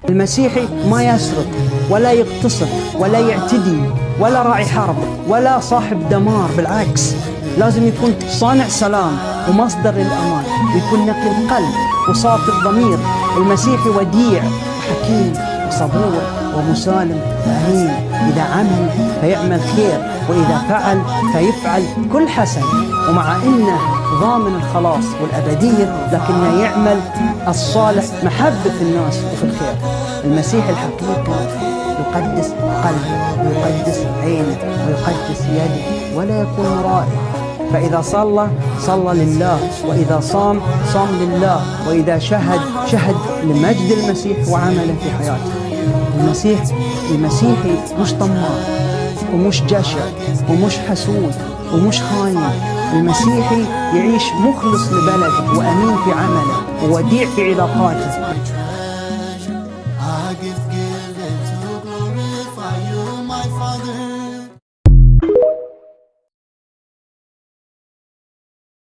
المسيحي ما يسرق ولا يغتصب ولا يعتدي ولا راعي حرب ولا صاحب دمار، بالعكس لازم يكون صانع سلام ومصدر للأمان، ويكون نقي القلب وصافي الضمير. المسيحي وديع وحكيم وصبور ومسالم وأمين، إذا عمل فيعمل خير، وإذا فعل فيفعل كل حسن، ومع إنه ضامن الخلاص والأبدية لكنه يعمل الصالح محبة الناس وفي الخير. المسيح الحقيقي يقدس قلبه ويقدس عينه ويقدس يده ولا يكون مرائي. فإذا صلى لله، وإذا صام لله، وإذا شهد لمجد المسيح وعمله في حياته. المسيحي مش طماع ومش جشع ومش حسود ومش خاين. المسيحي يعيش مخلص لبلده وأمين في عمله ووديع في علاقاته.